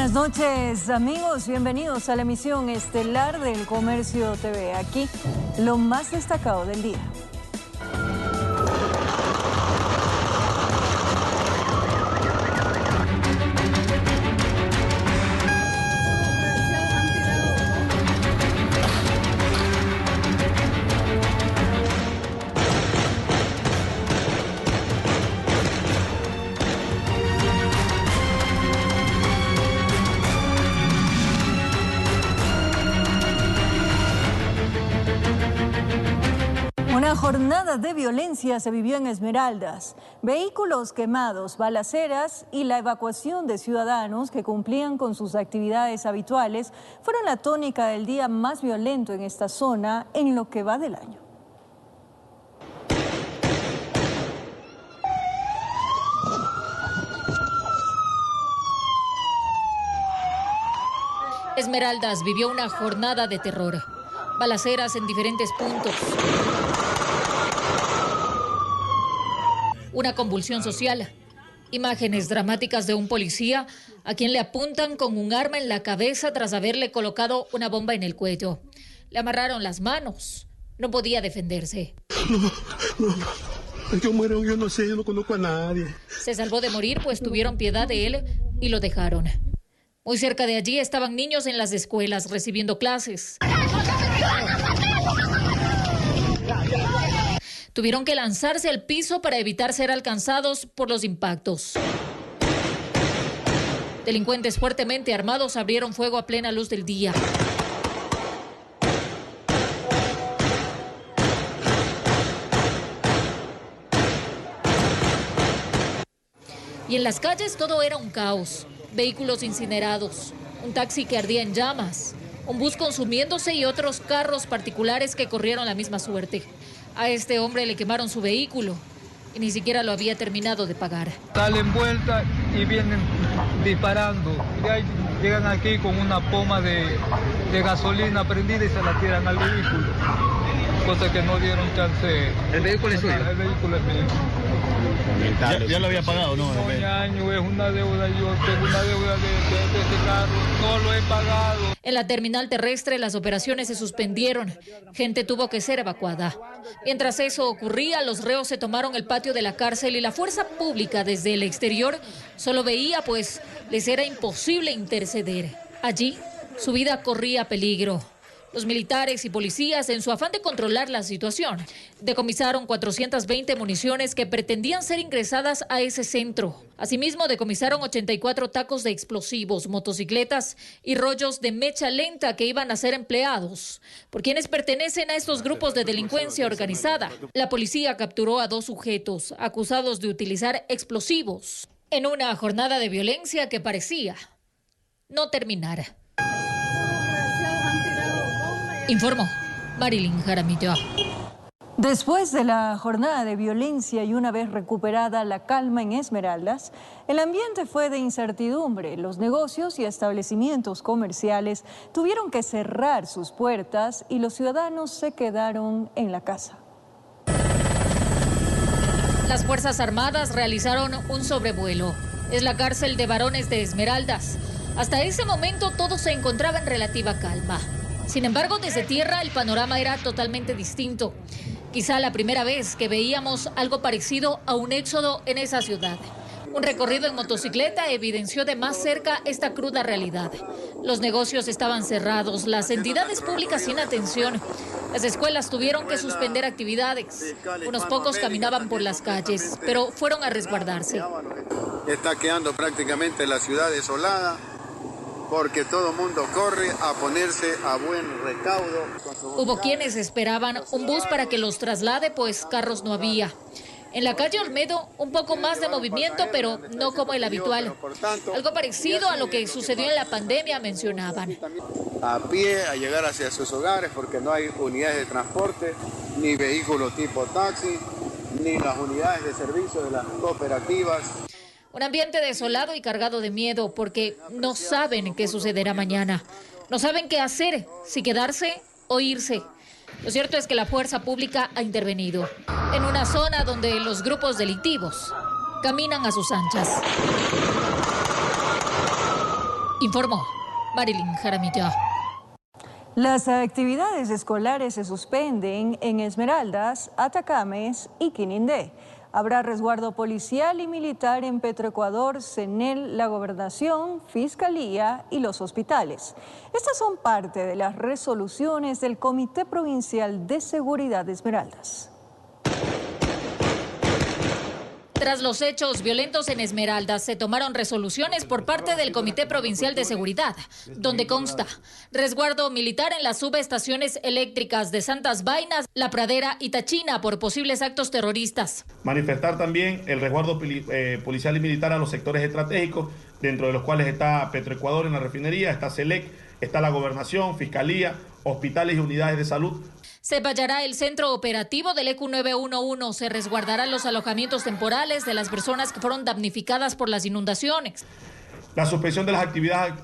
Buenas noches, amigos. Bienvenidos a la emisión estelar del Comercio TV. Aquí, lo más destacado del día. Una jornada de violencia se vivió en Esmeraldas. Vehículos quemados, balaceras y la evacuación de ciudadanos que cumplían con sus actividades habituales fueron la tónica del día más violento en esta zona en lo que va del año. Esmeraldas vivió una jornada de terror. Balaceras en diferentes puntos. Una convulsión social. Imágenes dramáticas de un policía a quien le apuntan con un arma en la cabeza tras haberle colocado una bomba en el cuello. Le amarraron las manos. No podía defenderse. No. Yo muero, yo no sé, yo no conozco a nadie. Se salvó de morir, pues tuvieron piedad de él y lo dejaron. Muy cerca de allí estaban niños en las escuelas recibiendo clases. Tuvieron que lanzarse al piso para evitar ser alcanzados por los impactos. Delincuentes fuertemente armados abrieron fuego a plena luz del día. Y en las calles todo era un caos. Vehículos incinerados, un taxi que ardía en llamas, un bus consumiéndose y otros carros particulares que corrieron la misma suerte. A este hombre le quemaron su vehículo y ni siquiera lo había terminado de pagar. Salen vuelta y vienen disparando. Y ahí llegan aquí con una poma de gasolina prendida y se la tiran al vehículo. Cosa que no dieron chance. ¿El vehículo es suyo? El vehículo es mío. ¿Ya lo había pagado, no? Un año, es una deuda, yo tengo una deuda de este carro, no lo he pagado. En la terminal terrestre las operaciones se suspendieron, gente tuvo que ser evacuada. Mientras eso ocurría, los reos se tomaron el patio de la cárcel y la fuerza pública desde el exterior solo veía, pues les era imposible interceder. Allí su vida corría peligro. Los militares y policías, en su afán de controlar la situación, decomisaron 420 municiones que pretendían ser ingresadas a ese centro. Asimismo, decomisaron 84 tacos de explosivos, motocicletas y rollos de mecha lenta que iban a ser empleados por quienes pertenecen a estos grupos de delincuencia organizada. La policía capturó a 2 sujetos acusados de utilizar explosivos en una jornada de violencia que parecía no terminar. Informó Marilyn Jaramillo. Después de la jornada de violencia y una vez recuperada la calma en Esmeraldas, el ambiente fue de incertidumbre. Los negocios y establecimientos comerciales tuvieron que cerrar sus puertas y los ciudadanos se quedaron en la casa. Las Fuerzas Armadas realizaron un sobrevuelo. Es la cárcel de varones de Esmeraldas. Hasta ese momento todo se encontraba en relativa calma. Sin embargo, desde tierra el panorama era totalmente distinto. Quizá la primera vez que veíamos algo parecido a un éxodo en esa ciudad. Un recorrido en motocicleta evidenció de más cerca esta cruda realidad. Los negocios estaban cerrados, las entidades públicas sin atención. Las escuelas tuvieron que suspender actividades. Unos pocos caminaban por las calles, pero fueron a resguardarse. Está quedando prácticamente la ciudad desolada, porque todo el mundo corre a ponerse a buen recaudo. Hubo quienes esperaban un bus para que los traslade, pues carros no había. En la calle Olmedo, un poco más de movimiento, pero no como el habitual. Algo parecido a lo que sucedió en la pandemia, mencionaban. A pie, a llegar hacia sus hogares, porque no hay unidades de transporte, ni vehículos tipo taxi, ni las unidades de servicio de las cooperativas. Un ambiente desolado y cargado de miedo porque no saben qué sucederá mañana. No saben qué hacer, si quedarse o irse. Lo cierto es que la fuerza pública ha intervenido en una zona donde los grupos delictivos caminan a sus anchas. Informó Marilyn Jaramillo. Las actividades escolares se suspenden en Esmeraldas, Atacames y Quinindé. Habrá resguardo policial y militar en Petroecuador, CENEL, la Gobernación, Fiscalía y los hospitales. Estas son parte de las resoluciones del Comité Provincial de Seguridad de Esmeraldas. Tras los hechos violentos en Esmeraldas, se tomaron resoluciones por parte del Comité Provincial de Seguridad, donde consta resguardo militar en las subestaciones eléctricas de Santas Vainas, La Pradera y Tachina por posibles actos terroristas. Manifestar también el resguardo policial y militar a los sectores estratégicos, dentro de los cuales está Petroecuador en la refinería, está CELEC, está la Gobernación, Fiscalía, hospitales y unidades de salud. Se vallará el centro operativo del ECU 911, se resguardarán los alojamientos temporales de las personas que fueron damnificadas por las inundaciones. La suspensión de las actividades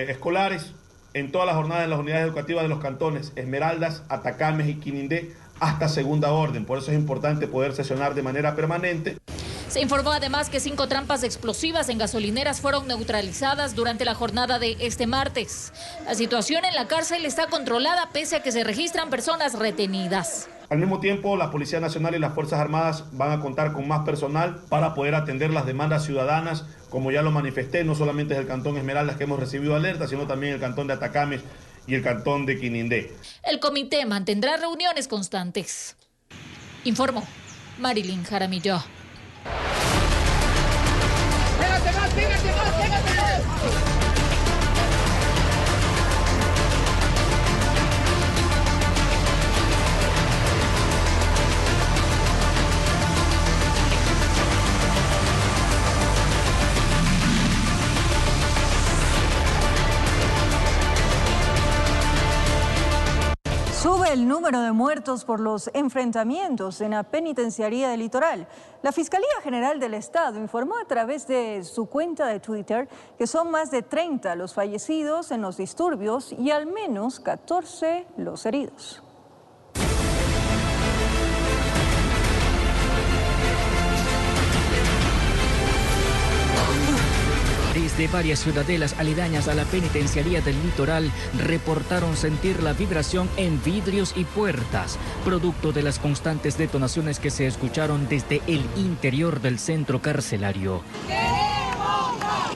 escolares en todas las jornadas de las unidades educativas de los cantones Esmeraldas, Atacames y Quinindé hasta segunda orden. Por eso es importante poder sesionar de manera permanente. Se informó además que 5 trampas explosivas en gasolineras fueron neutralizadas durante la jornada de este martes. La situación en la cárcel está controlada pese a que se registran personas retenidas. Al mismo tiempo, la Policía Nacional y las Fuerzas Armadas van a contar con más personal para poder atender las demandas ciudadanas, como ya lo manifesté, no solamente es el Cantón Esmeraldas que hemos recibido alerta, sino también el Cantón de Atacames y el Cantón de Quinindé. El comité mantendrá reuniones constantes. Informó Marilyn Jaramillo. Sube el número de muertos por los enfrentamientos en la penitenciaría del Litoral. La Fiscalía General del Estado informó a través de su cuenta de Twitter que son más de 30 los fallecidos en los disturbios y al menos 14 los heridos. Desde varias ciudadelas aledañas a la penitenciaría del Litoral reportaron sentir la vibración en vidrios y puertas, producto de las constantes detonaciones que se escucharon desde el interior del centro carcelario.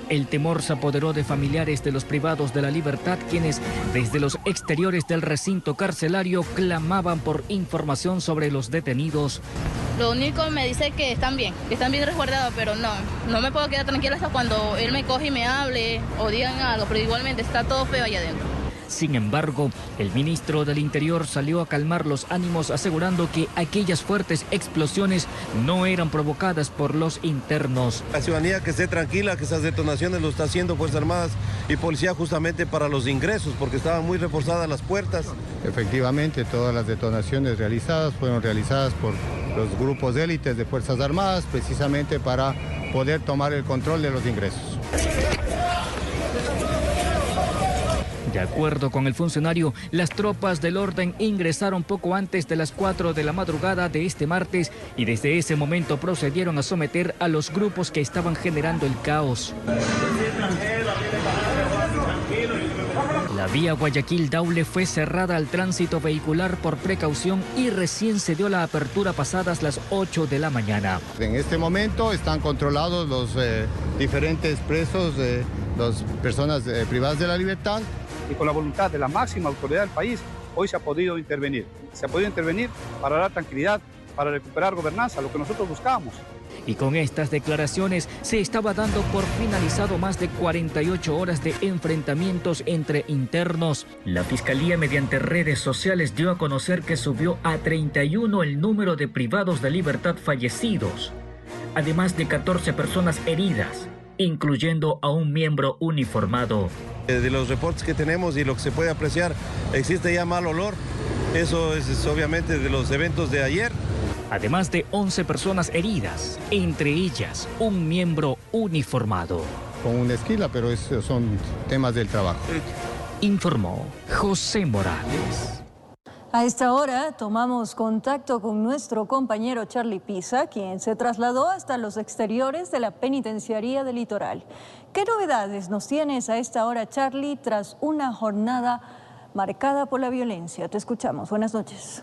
El temor se apoderó de familiares de los privados de la libertad, quienes desde los exteriores del recinto carcelario clamaban por información sobre los detenidos. Lo único me dice que están bien resguardados, pero no me puedo quedar tranquila hasta cuando él me coge y me hable o digan algo, pero igualmente está todo feo allá adentro. Sin embargo, el ministro del Interior salió a calmar los ánimos asegurando que aquellas fuertes explosiones no eran provocadas por los internos. La ciudadanía que esté tranquila, que esas detonaciones lo está haciendo Fuerzas Armadas y Policía justamente para los ingresos, porque estaban muy reforzadas las puertas. Efectivamente, todas las detonaciones realizadas fueron realizadas por los grupos de élites de Fuerzas Armadas, precisamente para poder tomar el control de los ingresos. De acuerdo con el funcionario, las tropas del orden ingresaron poco antes de las 4 de la madrugada de este martes y desde ese momento procedieron a someter a los grupos que estaban generando el caos. La vía Guayaquil-Daule fue cerrada al tránsito vehicular por precaución y recién se dio la apertura pasadas las 8 de la mañana. En este momento están controlados los diferentes presos, las personas privadas de la libertad. Y con la voluntad de la máxima autoridad del país, hoy se ha podido intervenir. Se ha podido intervenir para dar tranquilidad, para recuperar gobernanza, lo que nosotros buscábamos. Y con estas declaraciones se estaba dando por finalizado más de 48 horas de enfrentamientos entre internos. La Fiscalía mediante redes sociales dio a conocer que subió a 31 el número de privados de libertad fallecidos, además de 14 personas heridas, incluyendo a un miembro uniformado. De los reportes que tenemos y lo que se puede apreciar, existe ya mal olor. Eso es obviamente de los eventos de ayer. Además de 11 personas heridas, entre ellas un miembro uniformado. Con una esquila, pero son temas del trabajo. Informó José Morales. A esta hora tomamos contacto con nuestro compañero Charlie Pisa, quien se trasladó hasta los exteriores de la penitenciaría del Litoral. ¿Qué novedades nos tienes a esta hora, Charlie, tras una jornada marcada por la violencia? Te escuchamos. Buenas noches.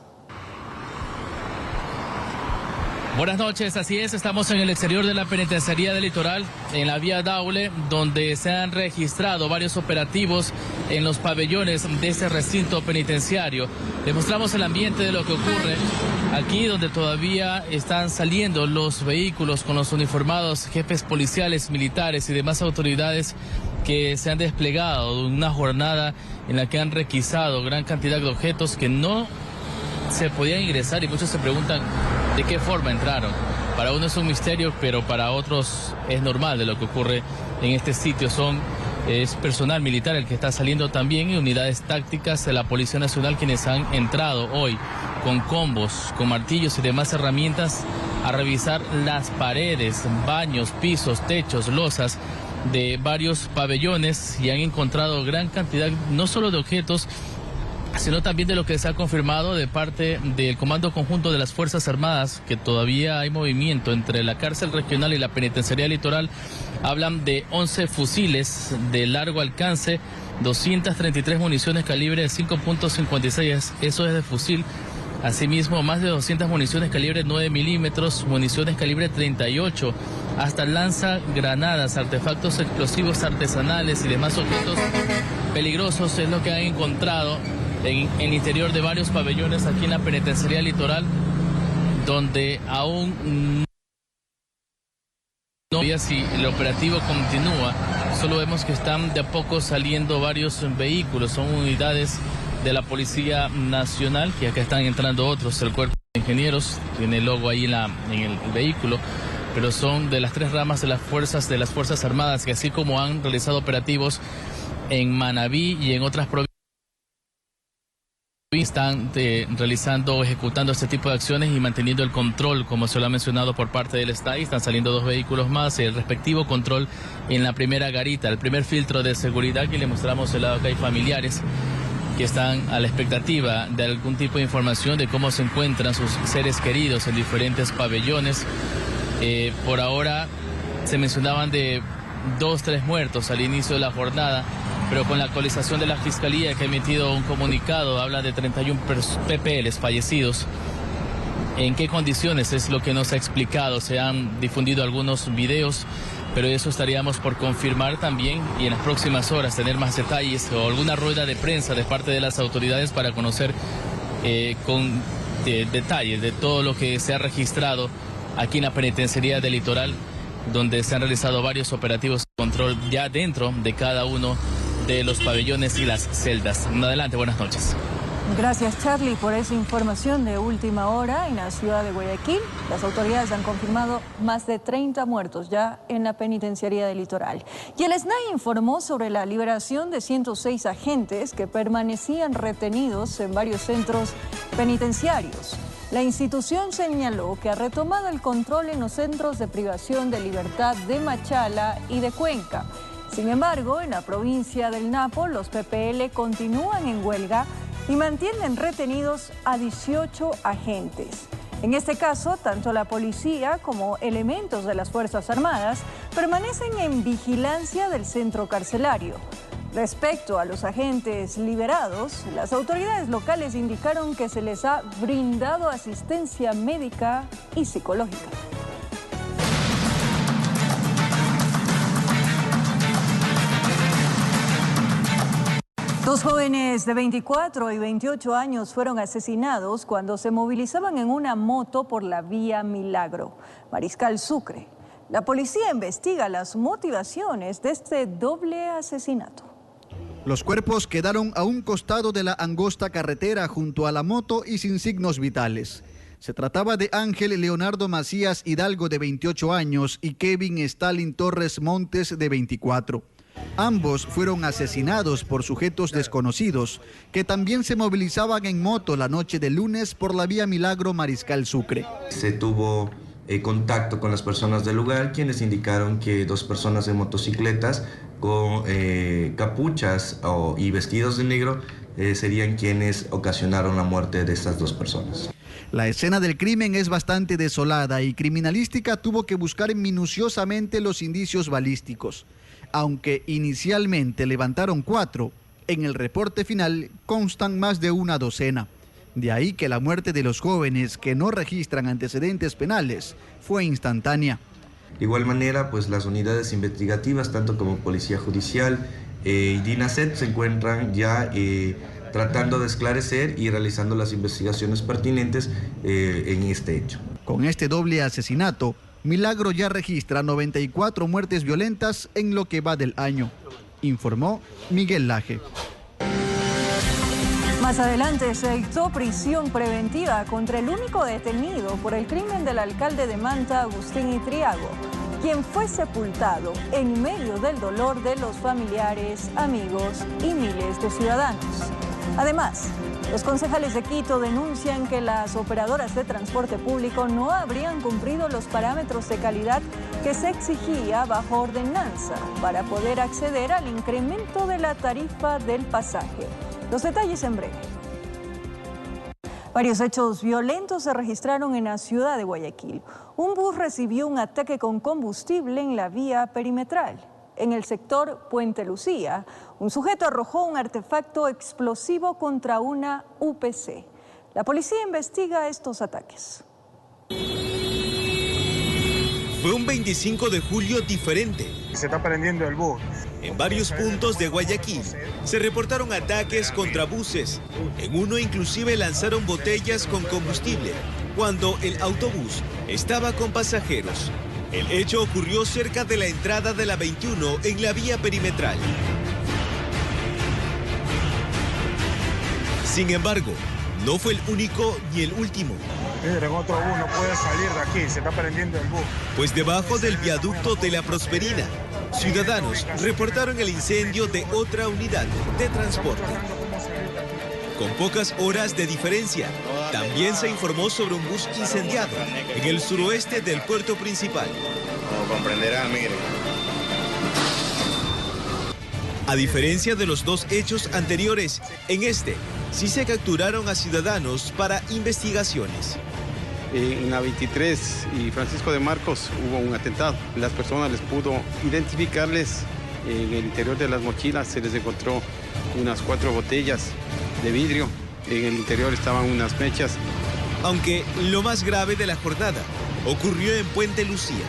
Buenas noches, así es, estamos en el exterior de la penitenciaría del Litoral, en la vía Daule, donde se han registrado varios operativos en los pabellones de este recinto penitenciario. Les mostramos el ambiente de lo que ocurre aquí, donde todavía están saliendo los vehículos con los uniformados jefes policiales, militares y demás autoridades que se han desplegado en una jornada en la que han requisado gran cantidad de objetos que no se podían ingresar, y muchos se preguntan de qué forma entraron. Para uno es un misterio, pero para otros es normal de lo que ocurre en este sitio. Es personal militar el que está saliendo también, y unidades tácticas de la Policía Nacional, quienes han entrado hoy con combos, con martillos y demás herramientas a revisar las paredes, baños, pisos, techos, losas de varios pabellones, y han encontrado gran cantidad no solo de objetos, sino también de lo que se ha confirmado de parte del Comando Conjunto de las Fuerzas Armadas, que todavía hay movimiento entre la cárcel regional y la penitenciaría litoral. Hablan de 11 fusiles de largo alcance, 233 municiones calibre 5.56, eso es de fusil. Asimismo, más de 200 municiones calibre 9 milímetros, municiones calibre 38, hasta lanzagranadas, artefactos explosivos artesanales y demás objetos peligrosos es lo que han encontrado en el interior de varios pabellones aquí en la penitenciaría litoral, donde aún no sabía si el operativo continúa. Solo vemos que están de a poco saliendo varios vehículos, son unidades de la Policía Nacional, que acá están entrando otros. El cuerpo de ingenieros tiene el logo ahí en el vehículo, pero son de las tres ramas de las Fuerzas Armadas, que así como han realizado operativos en Manabí y en otras provincias, están ejecutando este tipo de acciones y manteniendo el control, como se lo ha mencionado por parte del Estado. Están saliendo 2 vehículos más, el respectivo control en la primera garita, el primer filtro de seguridad, que le mostramos el lado que hay familiares que están a la expectativa de algún tipo de información de cómo se encuentran sus seres queridos en diferentes pabellones. Por ahora se mencionaban de 2-3 muertos al inicio de la jornada, pero con la actualización de la Fiscalía, que ha emitido un comunicado, habla de 31 PPLs fallecidos. ¿En qué condiciones? Es lo que nos ha explicado. Se han difundido algunos videos, pero eso estaríamos por confirmar también, y en las próximas horas tener más detalles o alguna rueda de prensa de parte de las autoridades para conocer con detalles de todo lo que se ha registrado aquí en la penitenciaría del Litoral, donde se han realizado varios operativos de control ya dentro de cada uno de los pabellones y las celdas. Adelante, buenas noches. Gracias, Charlie, por esa información de última hora. En la ciudad de Guayaquil, las autoridades han confirmado más de 30 muertos ya en la penitenciaría del Litoral. Y el SNAI informó sobre la liberación de 106 agentes que permanecían retenidos en varios centros penitenciarios. La institución señaló que ha retomado el control en los centros de privación de libertad de Machala y de Cuenca. Sin embargo, en la provincia del Napo, los PPL continúan en huelga y mantienen retenidos a 18 agentes. En este caso, tanto la policía como elementos de las Fuerzas Armadas permanecen en vigilancia del centro carcelario. Respecto a los agentes liberados, las autoridades locales indicaron que se les ha brindado asistencia médica y psicológica. Dos jóvenes de 24 y 28 años fueron asesinados cuando se movilizaban en una moto por la vía Milagro, Mariscal Sucre. La policía investiga las motivaciones de este doble asesinato. Los cuerpos quedaron a un costado de la angosta carretera junto a la moto y sin signos vitales. Se trataba de Ángel Leonardo Macías Hidalgo, de 28 años, y Kevin Stalin Torres Montes, de 24. Ambos fueron asesinados por sujetos desconocidos que también se movilizaban en moto la noche del lunes por la vía Milagro Mariscal Sucre. Se tuvo contacto con las personas del lugar, quienes indicaron que 2 personas en motocicletas con capuchas y vestidos de negro serían quienes ocasionaron la muerte de estas 2 personas. La escena del crimen es bastante desolada y criminalística tuvo que buscar minuciosamente los indicios balísticos. Aunque inicialmente levantaron 4, en el reporte final constan más de una docena. De ahí que la muerte de los jóvenes que no registran antecedentes penales fue instantánea. De igual manera, pues las unidades investigativas, tanto como Policía Judicial y DINASET, se encuentran ya tratando de esclarecer y realizando las investigaciones pertinentes en este hecho. Con este doble asesinato, Milagro ya registra 94 muertes violentas en lo que va del año, informó Miguel Laje. Más adelante se dictó prisión preventiva contra el único detenido por el crimen del alcalde de Manta, Agustín Itriago, quien fue sepultado en medio del dolor de los familiares, amigos y miles de ciudadanos. Además, los concejales de Quito denuncian que las operadoras de transporte público no habrían cumplido los parámetros de calidad que se exigía bajo ordenanza para poder acceder al incremento de la tarifa del pasaje. Los detalles en breve. Varios hechos violentos se registraron en la ciudad de Guayaquil. Un bus recibió un ataque con combustible en la vía perimetral. En el sector Puente Lucía, un sujeto arrojó un artefacto explosivo contra una UPC. La policía investiga estos ataques. Fue un 25 de julio diferente. Se está prendiendo el bus. En varios puntos de Guayaquil se reportaron ataques contra buses. En uno inclusive lanzaron botellas con combustible cuando el autobús estaba con pasajeros. El hecho ocurrió cerca de la entrada de la 21 en la vía perimetral. Sin embargo, no fue el único ni el último. Miren, otro bus no puede salir de aquí, se está prendiendo el bus. Pues debajo del viaducto de la Prosperina, ciudadanos reportaron el incendio de otra unidad de transporte. Con pocas horas de diferencia, también se informó sobre un bus incendiado en el suroeste del puerto principal. Como comprenderán, miren. A diferencia de los 2 hechos anteriores, en este sí se capturaron a ciudadanos para investigaciones. En la 23 y Francisco de Marcos hubo un atentado. Las personas les pudo identificarles en el interior de las mochilas. Se les encontró unas 4 botellas de vidrio. En el interior estaban unas mechas. Aunque lo más grave de la jornada ocurrió en Puente Lucía.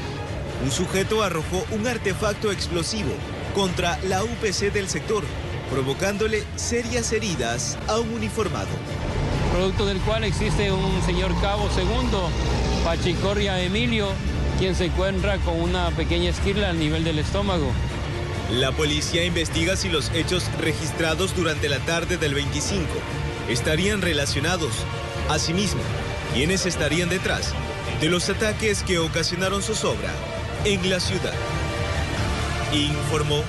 Un sujeto arrojó un artefacto explosivo contra la UPC del sector, provocándole serias heridas a un uniformado. Producto del cual existe un señor cabo segundo, Pachicorria Emilio, quien se encuentra con una pequeña esquirla al nivel del estómago. La policía investiga si los hechos registrados durante la tarde del 25 estarían relacionados. Asimismo, ¿quiénes estarían detrás de los ataques que ocasionaron zozobra en la ciudad? Informó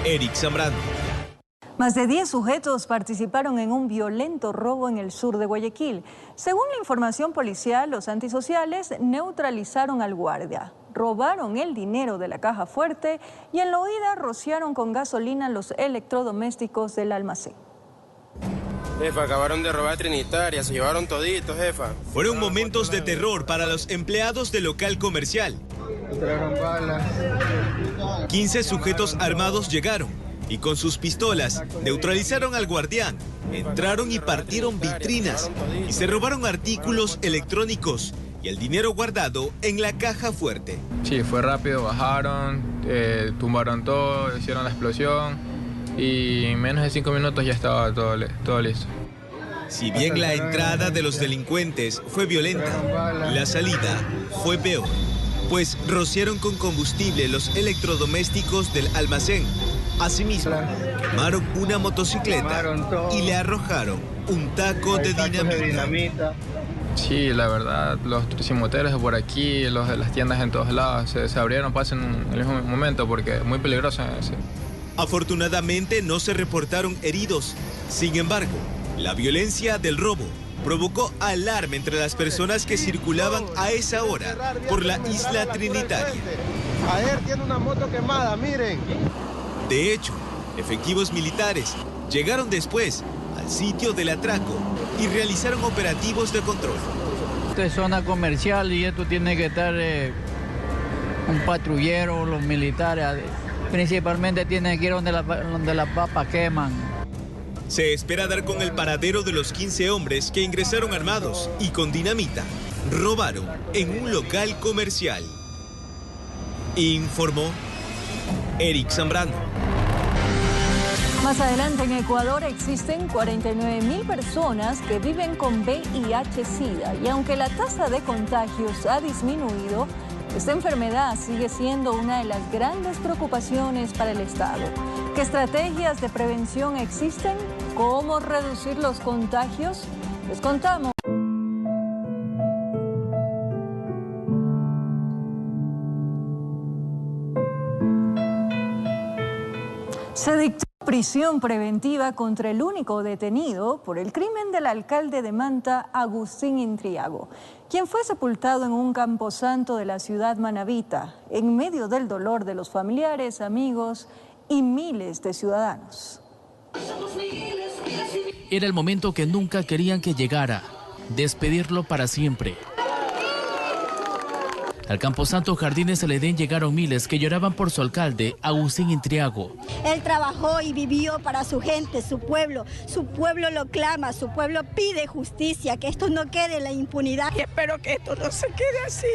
Eric Zambrano. Más de 10 sujetos participaron en un violento robo en el sur de Guayaquil. Según la información policial, los antisociales neutralizaron al guardia, robaron el dinero de la caja fuerte y en la huida rociaron con gasolina los electrodomésticos del almacén. Jefa, acabaron de robar Trinitaria, se llevaron toditos, jefa. Fueron momentos de terror para los empleados del local comercial. 15 sujetos armados llegaron y con sus pistolas neutralizaron al guardián, entraron y partieron vitrinas y se robaron artículos electrónicos y el dinero guardado en la caja fuerte. Sí, fue rápido, bajaron, tumbaron todo, hicieron la explosión y en menos de 5 minutos ya estaba todo listo. Si bien la entrada de los delincuentes fue violenta, la salida fue peor, pues rociaron con combustible los electrodomésticos del almacén. Asimismo, quemaron una motocicleta y le arrojaron un taco de dinamita. Sí, la verdad, los tricimoteros de por aquí, los de las tiendas en todos lados, se abrieron, pasan en el mismo momento porque es muy peligroso. Afortunadamente no se reportaron heridos. Sin embargo, la violencia del robo provocó alarma entre las personas que circulaban a esa hora por la isla Trinitaria. Ayer tiene una moto quemada, miren. De hecho, efectivos militares llegaron después al sitio del atraco y realizaron operativos de control. Esta es zona comercial y esto tiene que estar un patrullero, los militares, principalmente tienen que ir donde las papas queman. Se espera dar con el paradero de los 15 hombres que ingresaron armados y con dinamita robaron en un local comercial. Informó Eric Zambrano. Más adelante, en Ecuador existen 49.000 personas que viven con VIH-Sida y aunque la tasa de contagios ha disminuido, esta enfermedad sigue siendo una de las grandes preocupaciones para el Estado. ¿Qué estrategias de prevención existen? ¿Cómo reducir los contagios? Les contamos. Se dictó prisión preventiva contra el único detenido por el crimen del alcalde de Manta, Agustín Intriago, quien fue sepultado en un camposanto de la ciudad manabita, en medio del dolor de los familiares, amigos y miles de ciudadanos. Era el momento que nunca querían que llegara, despedirlo para siempre. Al camposanto Jardines del Edén llegaron miles que lloraban por su alcalde, Agustín Intriago. Él trabajó y vivió para su gente, su pueblo lo clama, su pueblo pide justicia, que esto no quede en la impunidad. Y espero que esto no se quede así,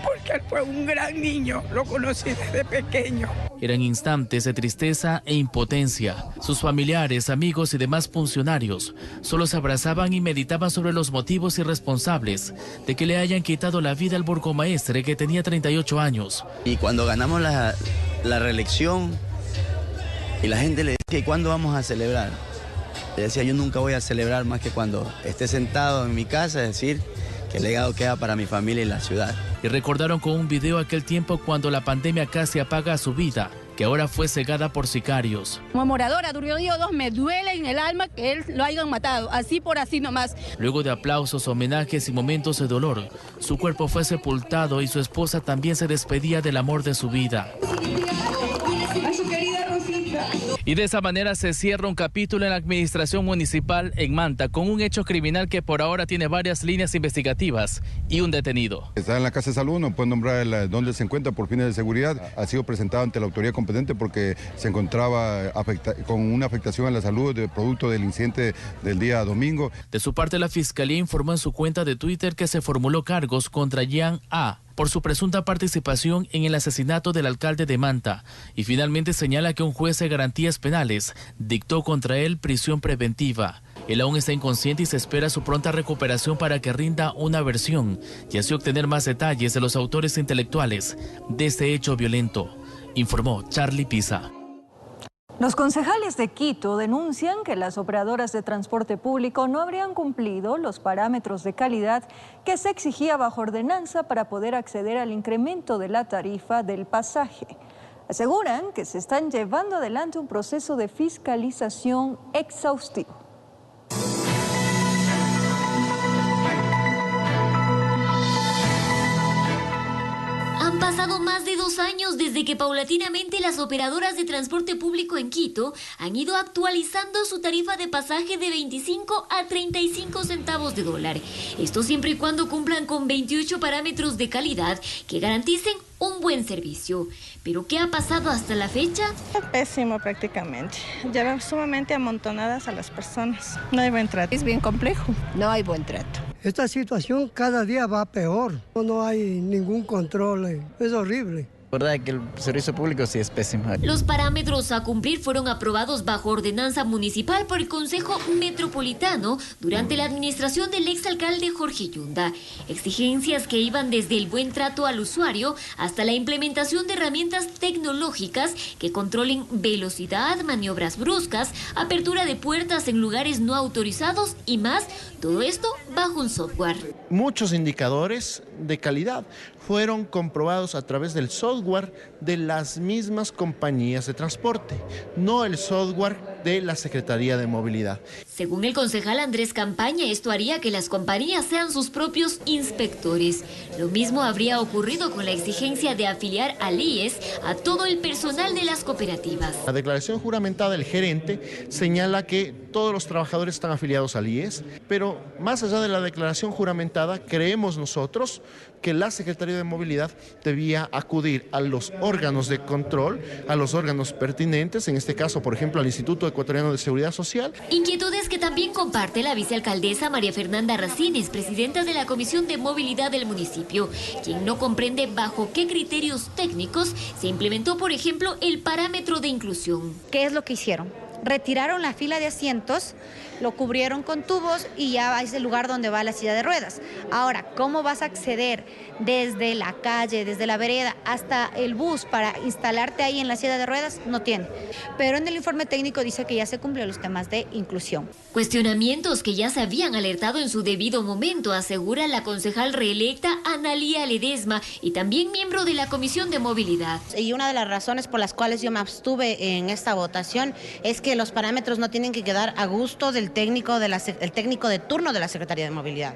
porque él fue un gran niño, lo conocí desde pequeño. Eran instantes de tristeza e impotencia. Sus familiares, amigos y demás funcionarios solo se abrazaban y meditaban sobre los motivos y responsables de que le hayan quitado la vida al burgomaestre que tenía 38 años. Y cuando ganamos la reelección y la gente le decía, ¿y cuándo vamos a celebrar? Le decía, yo nunca voy a celebrar más que cuando esté sentado en mi casa, es decir, que el legado queda para mi familia y la ciudad. Y recordaron con un video aquel tiempo cuando la pandemia casi apaga su vida, que ahora fue cegada por sicarios. Como moradora de Río 2 me duele en el alma que él lo hayan matado, así por así nomás. Luego de aplausos, homenajes y momentos de dolor, su cuerpo fue sepultado y su esposa también se despedía del amor de su vida. Y de esa manera se cierra un capítulo en la administración municipal en Manta, con un hecho criminal que por ahora tiene varias líneas investigativas y un detenido. Está en la Casa de Salud, no pueden nombrar dónde se encuentra por fines de seguridad. Ha sido presentado ante la autoridad competente porque se encontraba con una afectación a la salud producto del incidente del día domingo. De su parte, la Fiscalía informó en su cuenta de Twitter que se formuló cargos contra Jean A. por su presunta participación en el asesinato del alcalde de Manta y finalmente señala que un juez de garantías penales dictó contra él prisión preventiva. Él aún está inconsciente y se espera su pronta recuperación para que rinda una versión y así obtener más detalles de los autores intelectuales de este hecho violento, informó Charlie Pisa. Los concejales de Quito denuncian que las operadoras de transporte público no habrían cumplido los parámetros de calidad que se exigía bajo ordenanza para poder acceder al incremento de la tarifa del pasaje. Aseguran que se están llevando adelante un proceso de fiscalización exhaustivo. Han pasado más de 2 años desde que paulatinamente las operadoras de transporte público en Quito han ido actualizando su tarifa de pasaje de 25 a 35 centavos de dólar. Esto siempre y cuando cumplan con 28 parámetros de calidad que garanticen un buen servicio. ¿Pero qué ha pasado hasta la fecha? Pésimo prácticamente. Llevan sumamente amontonadas a las personas. No hay buen trato. Es bien complejo. No hay buen trato. Esta situación cada día va peor. No hay ningún control. Es horrible. La verdad es que el servicio público sí es pésimo. Los parámetros a cumplir fueron aprobados bajo ordenanza municipal por el Consejo Metropolitano durante la administración del exalcalde Jorge Yunda. Exigencias que iban desde el buen trato al usuario hasta la implementación de herramientas tecnológicas que controlen velocidad, maniobras bruscas, apertura de puertas en lugares no autorizados y más. Todo esto bajo un software. Muchos indicadores de calidad fueron comprobados a través del software de las mismas compañías de transporte, no el software de la Secretaría de Movilidad. Según el concejal Andrés Campaña, esto haría que las compañías sean sus propios inspectores. Lo mismo habría ocurrido con la exigencia de afiliar al IES a todo el personal de las cooperativas. La declaración juramentada del gerente señala que todos los trabajadores están afiliados al IES, pero más allá de la declaración juramentada, creemos nosotros que la Secretaría de Movilidad debía acudir a los órganos de control, a los órganos pertinentes, en este caso, por ejemplo, al Instituto Ecuatoriano de Seguridad Social. Inquietudes que también comparte la vicealcaldesa María Fernanda Racines, presidenta de la Comisión de Movilidad del municipio, quien no comprende bajo qué criterios técnicos se implementó, por ejemplo, el parámetro de inclusión. ¿Qué es lo que hicieron? Retiraron la fila de asientos, lo cubrieron con tubos y ya es el lugar donde va la silla de ruedas. Ahora, ¿cómo vas a acceder desde la calle, desde la vereda hasta el bus para instalarte ahí en la silla de ruedas? No tiene. Pero en el informe técnico dice que ya se cumplieron los temas de inclusión. Cuestionamientos que ya se habían alertado en su debido momento, asegura la concejal reelecta Analía Ledesma y también miembro de la Comisión de Movilidad. Y una de las razones por las cuales yo me abstuve en esta votación es que los parámetros no tienen que quedar a gusto del técnico de turno de la Secretaría de Movilidad.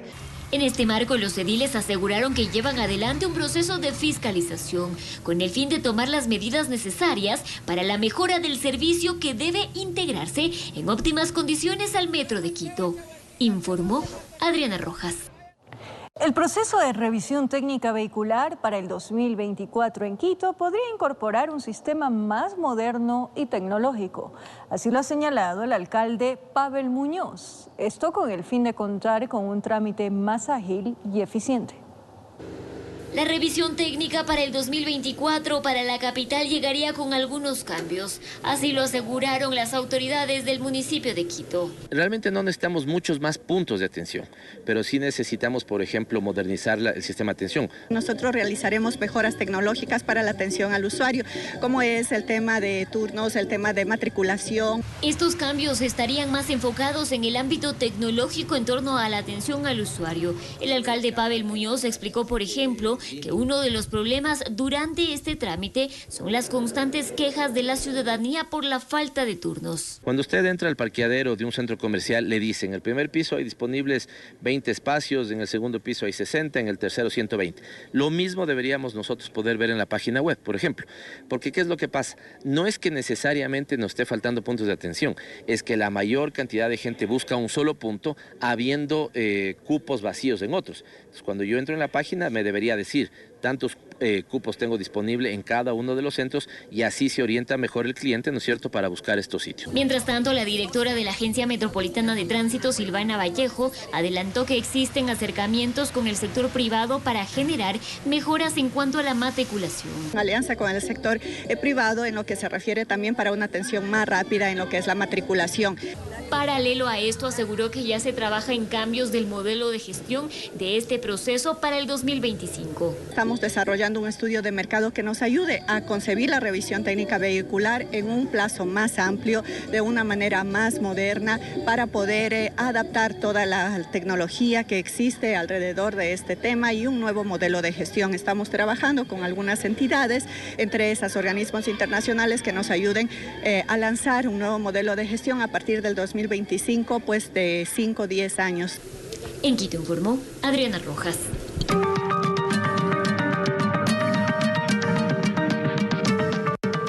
En este marco, los ediles aseguraron que llevan adelante un proceso de fiscalización con el fin de tomar las medidas necesarias para la mejora del servicio que debe integrarse en óptimas condiciones al Metro de Quito, informó Adriana Rojas. El proceso de revisión técnica vehicular para el 2024 en Quito podría incorporar un sistema más moderno y tecnológico. Así lo ha señalado el alcalde Pavel Muñoz. Esto con el fin de contar con un trámite más ágil y eficiente. La revisión técnica para el 2024 para la capital llegaría con algunos cambios. Así lo aseguraron las autoridades del municipio de Quito. Realmente no necesitamos muchos más puntos de atención, pero sí necesitamos, por ejemplo, modernizar el sistema de atención. Nosotros realizaremos mejoras tecnológicas para la atención al usuario, como es el tema de turnos, el tema de matriculación. Estos cambios estarían más enfocados en el ámbito tecnológico en torno a la atención al usuario. El alcalde Pavel Muñoz explicó, por ejemplo, que uno de los problemas durante este trámite son las constantes quejas de la ciudadanía por la falta de turnos. Cuando usted entra al parqueadero de un centro comercial, le dicen, en el primer piso hay disponibles 20 espacios, en el segundo piso hay 60, en el tercero 120. Lo mismo deberíamos nosotros poder ver en la página web, por ejemplo. Porque ¿qué es lo que pasa? No es que necesariamente nos esté faltando puntos de atención, es que la mayor cantidad de gente busca un solo punto, habiendo cupos vacíos en otros. Entonces, cuando yo entro en la página me debería decir tantos cupos tengo disponible en cada uno de los centros y así se orienta mejor el cliente, ¿no es cierto?, para buscar estos sitios. Mientras tanto, la directora de la Agencia Metropolitana de Tránsito, Silvana Vallejo, adelantó que existen acercamientos con el sector privado para generar mejoras en cuanto a la matriculación. Alianza con el sector privado en lo que se refiere también para una atención más rápida en lo que es la matriculación. Paralelo a esto, aseguró que ya se trabaja en cambios del modelo de gestión de este proceso para el 2025. Estamos desarrollando un estudio de mercado que nos ayude a concebir la revisión técnica vehicular en un plazo más amplio, de una manera más moderna, para poder adaptar toda la tecnología que existe alrededor de este tema y un nuevo modelo de gestión. Estamos trabajando con algunas entidades, entre esas organismos internacionales, que nos ayuden a lanzar un nuevo modelo de gestión a partir del 2025, pues de 5 o 10 años. En Quito informó Adriana Rojas.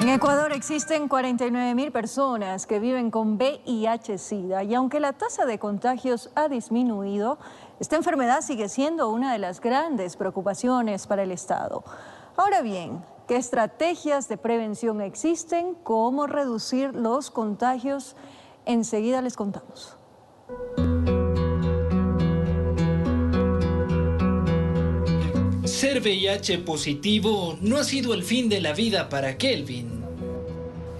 En Ecuador existen 49.000 personas que viven con VIH-Sida y aunque la tasa de contagios ha disminuido, esta enfermedad sigue siendo una de las grandes preocupaciones para el Estado. Ahora bien, ¿qué estrategias de prevención existen? ¿Cómo reducir los contagios? Enseguida les contamos. Ser VIH positivo no ha sido el fin de la vida para Kelvin.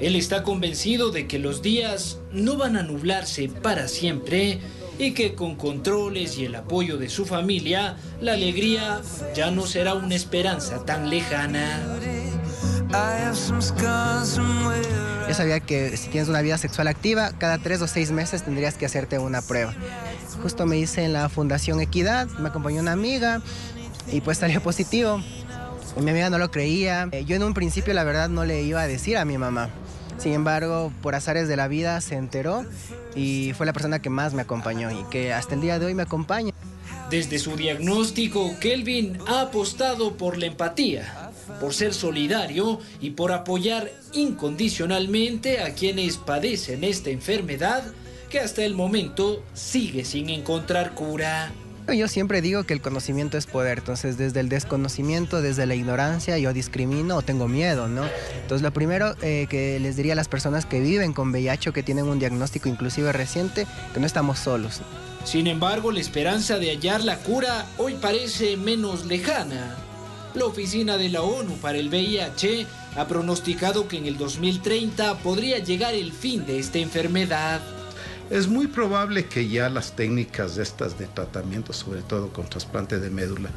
Él está convencido de que los días no van a nublarse para siempre y que con controles y el apoyo de su familia, la alegría ya no será una esperanza tan lejana. Yo sabía que si tienes una vida sexual activa, cada 3 o 6 meses tendrías que hacerte una prueba. Justo me hice en la Fundación Equidad, me acompañó una amiga y pues salió positivo. Mi amiga no lo creía. Yo en un principio la verdad no le iba a decir a mi mamá. Sin embargo, por azares de la vida se enteró y fue la persona que más me acompañó y que hasta el día de hoy me acompaña. Desde su diagnóstico, Kelvin ha apostado por la empatía, por ser solidario y por apoyar incondicionalmente a quienes padecen esta enfermedad que hasta el momento sigue sin encontrar cura. Yo siempre digo que el conocimiento es poder, entonces desde el desconocimiento, desde la ignorancia, yo discrimino o tengo miedo, ¿no? Entonces lo primero que les diría a las personas que viven con VIH o que tienen un diagnóstico inclusive reciente, que no estamos solos. Sin embargo, la esperanza de hallar la cura hoy parece menos lejana. La Oficina de la ONU para el VIH ha pronosticado que en el 2030 podría llegar el fin de esta enfermedad. Es muy probable que ya las técnicas estas de tratamiento, sobre todo con trasplante de médula,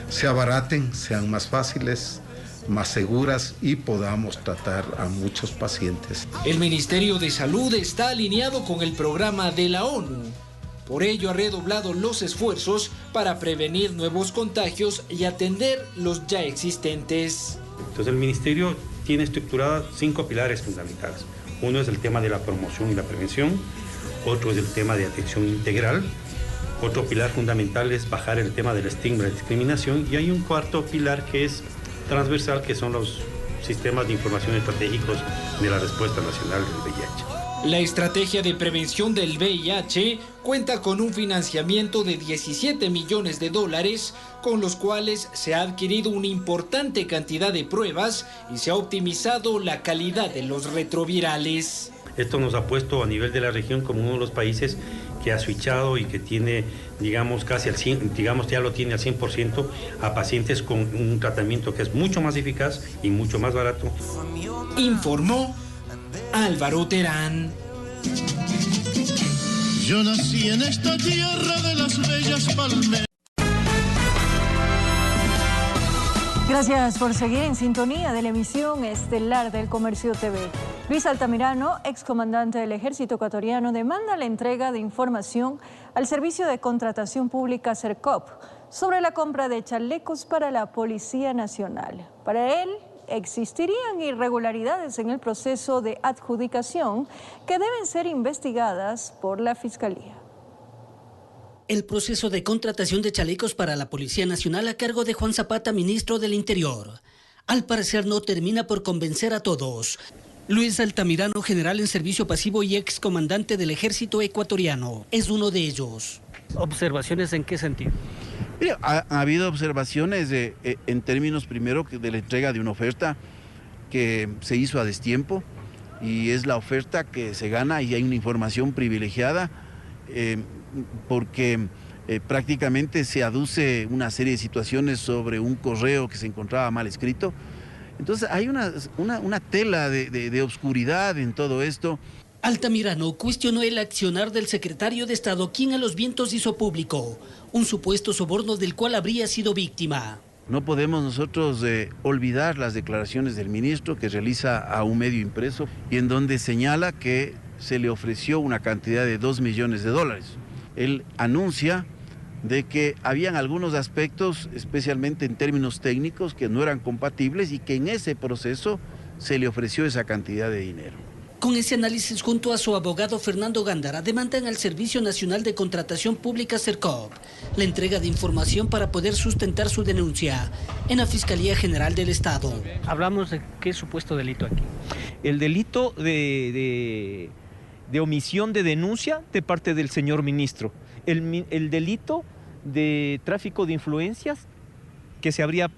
se abaraten, sean más fáciles, más seguras y podamos tratar a muchos pacientes. El Ministerio de Salud está alineado con el programa de la ONU. Por ello ha redoblado los esfuerzos para prevenir nuevos contagios y atender los ya existentes. Entonces el Ministerio tiene estructuradas 5 pilares fundamentales. Uno es el tema de la promoción y la prevención. Otro es el tema de atención integral. Otro pilar fundamental es bajar el tema del estigma y la discriminación. Y hay un cuarto pilar que es transversal, que son los sistemas de información estratégicos de la respuesta nacional del VIH. La estrategia de prevención del VIH cuenta con un financiamiento de $17 millones, con los cuales se ha adquirido una importante cantidad de pruebas y se ha optimizado la calidad de los retrovirales. Esto nos ha puesto a nivel de la región como uno de los países que ha switchado y que tiene, digamos, casi al 100%, digamos, ya lo tiene al 100% a pacientes con un tratamiento que es mucho más eficaz y mucho más barato. Informó Álvaro Terán. Yo nací en esta tierra de las bellas palmeras. Gracias por seguir en sintonía de la emisión estelar del Comercio TV. Luis Altamirano, excomandante del Ejército Ecuatoriano, demanda la entrega de información al Servicio de Contratación Pública Sercop sobre la compra de chalecos para la Policía Nacional. Para él, existirían irregularidades en el proceso de adjudicación que deben ser investigadas por la Fiscalía. El proceso de contratación de chalecos para la Policía Nacional a cargo de Juan Zapata, ministro del Interior, al parecer no termina por convencer a todos. Luis Altamirano, general en servicio pasivo y excomandante del Ejército Ecuatoriano, es uno de ellos. ¿Observaciones en qué sentido? Mira, ha habido observaciones en términos primero de la entrega de una oferta que se hizo a destiempo y es la oferta que se gana y hay una información privilegiada porque prácticamente se aduce una serie de situaciones sobre un correo que se encontraba mal escrito. Entonces hay una tela de oscuridad en todo esto. Altamirano cuestionó el accionar del secretario de Estado, quien a los vientos hizo público un supuesto soborno del cual habría sido víctima. No podemos nosotros olvidar las declaraciones del ministro que realiza a un medio impreso y en donde señala que se le ofreció una cantidad de $2 millones. Él anuncia de que habían algunos aspectos, especialmente en términos técnicos, que no eran compatibles y que en ese proceso se le ofreció esa cantidad de dinero. Con ese análisis, junto a su abogado Fernando Gándara, demandan al Servicio Nacional de Contratación Pública Sercop la entrega de información para poder sustentar su denuncia en la Fiscalía General del Estado. Hablamos de qué supuesto delito aquí. El delito de omisión de denuncia de parte del señor ministro. El delito de tráfico de influencias que habría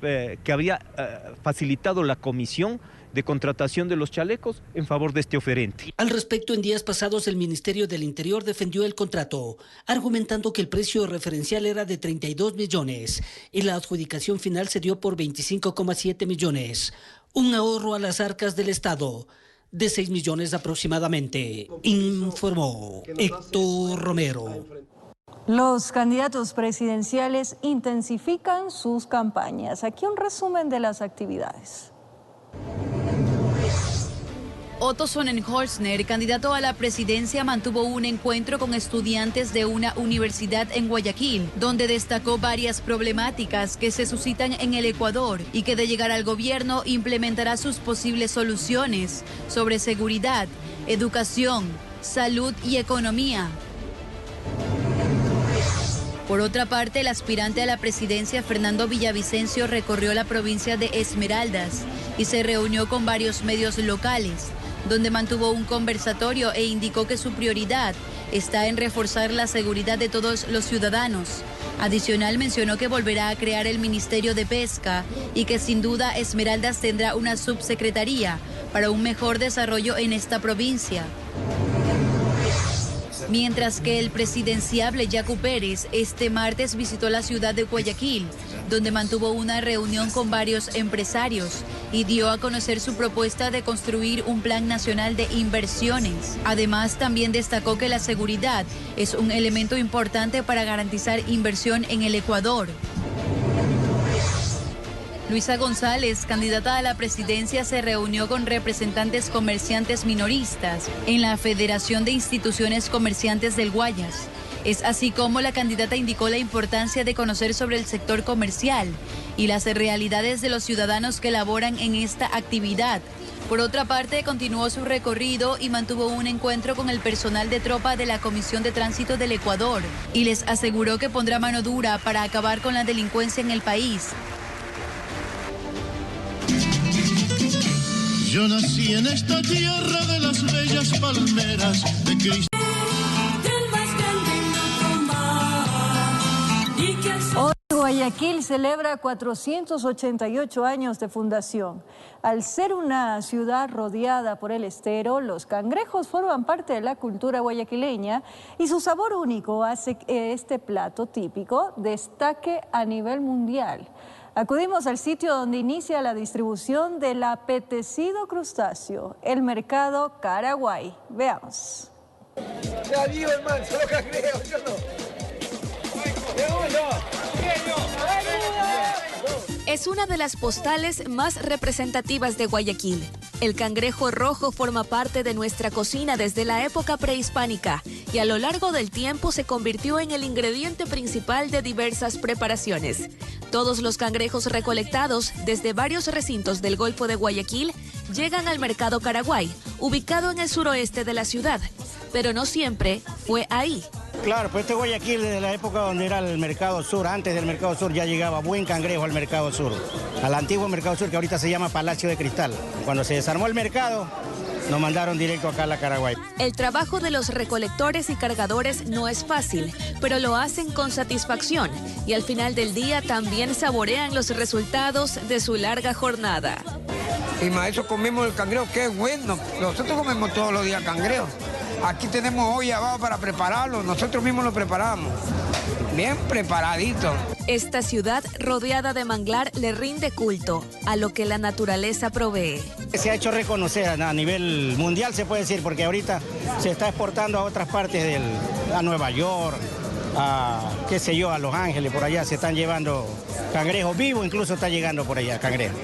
facilitado la comisión de contratación de los chalecos en favor de este oferente. Al respecto, en días pasados el Ministerio del Interior defendió el contrato, argumentando que el precio referencial era de 32 millones y la adjudicación final se dio por 25,7 millones, un ahorro a las arcas del Estado de 6 millones aproximadamente, informó Héctor Romero. Los candidatos presidenciales intensifican sus campañas. Aquí un resumen de las actividades. Otto Sonnenholzner, candidato a la presidencia, mantuvo un encuentro con estudiantes de una universidad en Guayaquil, donde destacó varias problemáticas que se suscitan en el Ecuador y que de llegar al gobierno implementará sus posibles soluciones sobre seguridad, educación, salud y economía. Por otra parte, el aspirante a la presidencia, Fernando Villavicencio, recorrió la provincia de Esmeraldas y se reunió con varios medios locales, donde mantuvo un conversatorio e indicó que su prioridad está en reforzar la seguridad de todos los ciudadanos. Adicional, mencionó que volverá a crear el Ministerio de Pesca y que sin duda Esmeraldas tendrá una subsecretaría para un mejor desarrollo en esta provincia. Mientras que el presidenciable Yacu Pérez este martes visitó la ciudad de Guayaquil, donde mantuvo una reunión con varios empresarios y dio a conocer su propuesta de construir un plan nacional de inversiones. Además, también destacó que la seguridad es un elemento importante para garantizar inversión en el Ecuador. Luisa González, candidata a la presidencia, se reunió con representantes comerciantes minoristas en la Federación de Instituciones Comerciantes del Guayas. Es así como la candidata indicó la importancia de conocer sobre el sector comercial y las realidades de los ciudadanos que laboran en esta actividad. Por otra parte, continuó su recorrido y mantuvo un encuentro con el personal de tropa de la Comisión de Tránsito del Ecuador y les aseguró que pondrá mano dura para acabar con la delincuencia en el país. Yo nací en esta tierra de las bellas palmeras de Cristo. Hoy Guayaquil celebra 488 años de fundación. Al ser una ciudad rodeada por el estero, los cangrejos forman parte de la cultura guayaquileña y su sabor único hace que este plato típico destaque a nivel mundial. Acudimos al sitio donde inicia la distribución del apetecido crustáceo, el mercado Caraguay. Veamos. Ya digo, hermano, solo creo, yo no. Es una de las postales más representativas de Guayaquil. El cangrejo rojo forma parte de nuestra cocina desde la época prehispánica y a lo largo del tiempo se convirtió en el ingrediente principal de diversas preparaciones. Todos los cangrejos recolectados desde varios recintos del Golfo de Guayaquil llegan al mercado Caraguay, ubicado en el suroeste de la ciudad, pero no siempre fue ahí. Claro, pues este Guayaquil desde la época donde era el Mercado Sur, antes del Mercado Sur ya llegaba buen cangrejo al Mercado Sur, al antiguo Mercado Sur que ahorita se llama Palacio de Cristal. Cuando se desarmó el mercado, nos mandaron directo acá a la Caraguay. El trabajo de los recolectores y cargadores no es fácil, pero lo hacen con satisfacción y al final del día también saborean los resultados de su larga jornada. Y maestro, comemos el cangrejo, qué bueno. Nosotros comemos todos los días cangrejo. Aquí tenemos olla abajo para prepararlo, nosotros mismos lo preparamos. Bien preparadito. Esta ciudad rodeada de manglar le rinde culto a lo que la naturaleza provee. Se ha hecho reconocer a nivel mundial, se puede decir, porque ahorita se está exportando a otras partes a Nueva York, a qué sé yo, a Los Ángeles, por allá se están llevando cangrejos vivos, incluso está llegando por allá cangrejo.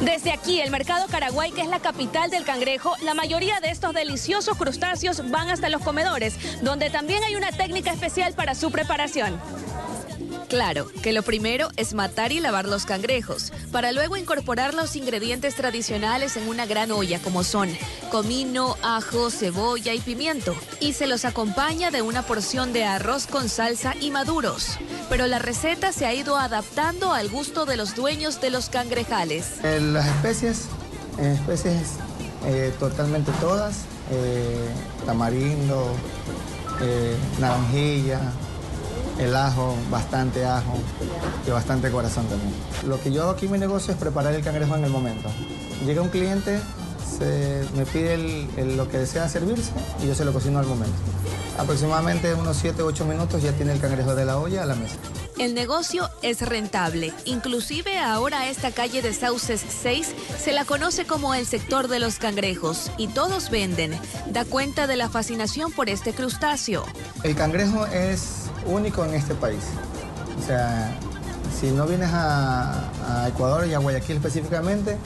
Desde aquí, el mercado Caraguay, que es la capital del cangrejo, la mayoría de estos deliciosos crustáceos van hasta los comedores, donde también hay una técnica especial para su preparación. Claro, que lo primero es matar y lavar los cangrejos, para luego incorporar los ingredientes tradicionales en una gran olla, como son comino, ajo, cebolla y pimiento, y se los acompaña de una porción de arroz con salsa y maduros. Pero la receta se ha ido adaptando al gusto de los dueños de los cangrejales. Las especies totalmente todas, tamarindo, naranjilla, el ajo, bastante ajo y bastante corazón también. Lo que yo hago aquí en mi negocio es preparar el cangrejo en el momento. Llega un cliente, me pide lo que desea servirse y yo se lo cocino al momento. Aproximadamente unos 7 u 8 minutos ya tiene el cangrejo de la olla a la mesa. El negocio es rentable. Inclusive ahora esta calle de Sauces 6 se la conoce como el sector de los cangrejos y todos venden. Da cuenta de la fascinación por este crustáceo. El cangrejo es único en este país. O sea, si no vienes a Ecuador y a Guayaquil específicamente,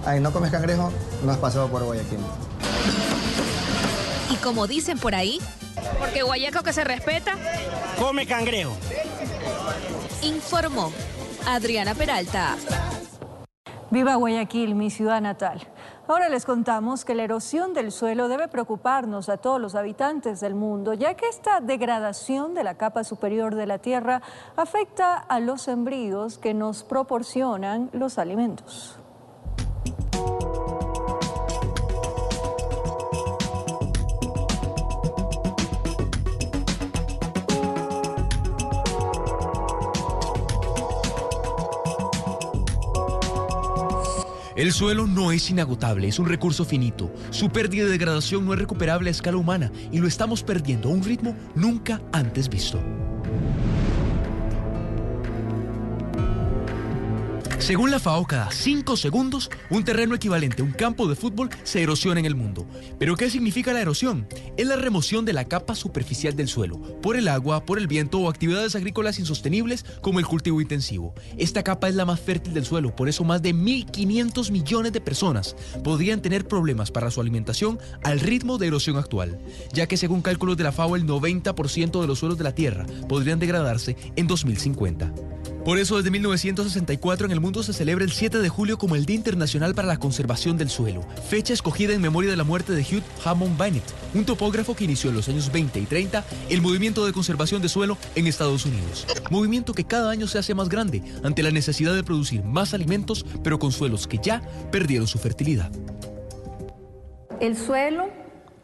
ay, no comes cangrejo, no has pasado por Guayaquil. Y como dicen por ahí, porque guayaco que se respeta, come cangrejo. Informó Adriana Peralta. Viva Guayaquil, mi ciudad natal. Ahora les contamos que la erosión del suelo debe preocuparnos a todos los habitantes del mundo, ya que esta degradación de la capa superior de la tierra afecta a los sembríos que nos proporcionan los alimentos. El suelo no es inagotable, es un recurso finito. Su pérdida y degradación no es recuperable a escala humana y lo estamos perdiendo a un ritmo nunca antes visto. Según la FAO, cada 5 segundos, un terreno equivalente a un campo de fútbol se erosiona en el mundo. ¿Pero qué significa la erosión? Es la remoción de la capa superficial del suelo, por el agua, por el viento o actividades agrícolas insostenibles como el cultivo intensivo. Esta capa es la más fértil del suelo, por eso más de 1.500 millones de personas podrían tener problemas para su alimentación al ritmo de erosión actual, ya que según cálculos de la FAO, el 90% de los suelos de la Tierra podrían degradarse en 2050. Por eso, desde 1964 en el mundo se celebra el 7 de julio como el Día Internacional para la Conservación del Suelo, fecha escogida en memoria de la muerte de Hugh Hammond Bennett, un topógrafo que inició en los años 20 y 30 el movimiento de conservación de suelo en Estados Unidos. Movimiento que cada año se hace más grande ante la necesidad de producir más alimentos, pero con suelos que ya perdieron su fertilidad. El suelo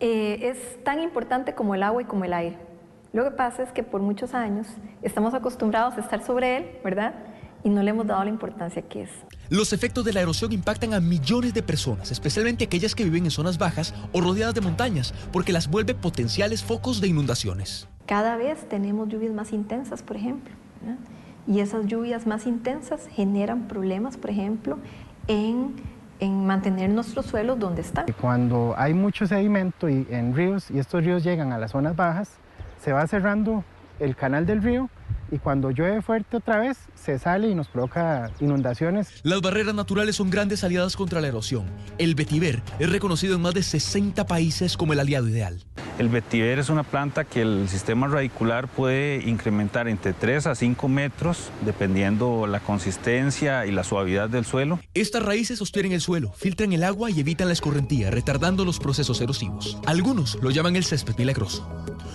es tan importante como el agua y como el aire. Lo que pasa es que por muchos años estamos acostumbrados a estar sobre él, ¿verdad? Y no le hemos dado la importancia que es. Los efectos de la erosión impactan a millones de personas, especialmente aquellas que viven en zonas bajas o rodeadas de montañas, porque las vuelve potenciales focos de inundaciones. Cada vez tenemos lluvias más intensas, por ejemplo, ¿verdad? Y esas lluvias más intensas generan problemas, por ejemplo, en mantener nuestros suelos donde están. Cuando hay mucho sedimento en ríos y estos ríos llegan a las zonas bajas, se va cerrando el canal del río y cuando llueve fuerte otra vez se sale y nos provoca inundaciones. Las barreras naturales son grandes aliadas contra la erosión. El vetiver es reconocido en más de 60 países como el aliado ideal. El vetiver es una planta que el sistema radicular puede incrementar entre 3 a 5 metros dependiendo la consistencia y la suavidad del suelo. Estas raíces sostienen el suelo, filtran el agua y evitan la escorrentía, retardando los procesos erosivos. Algunos lo llaman el césped milagroso.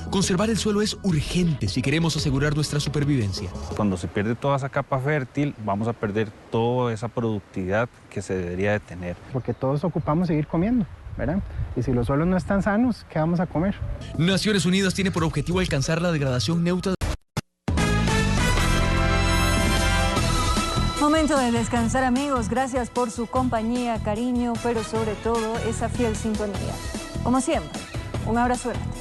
Conservar el suelo es urgente si queremos asegurar nuestra supervivencia. Cuando se pierde toda esa capa fértil, vamos a perder toda esa productividad que se debería de tener. Porque todos ocupamos seguir comiendo, ¿verdad? Y si los suelos no están sanos, ¿qué vamos a comer? Naciones Unidas tiene por objetivo alcanzar la degradación neutra. Momento de descansar, amigos. Gracias por su compañía, cariño, pero sobre todo esa fiel sintonía. Como siempre, un abrazo grande.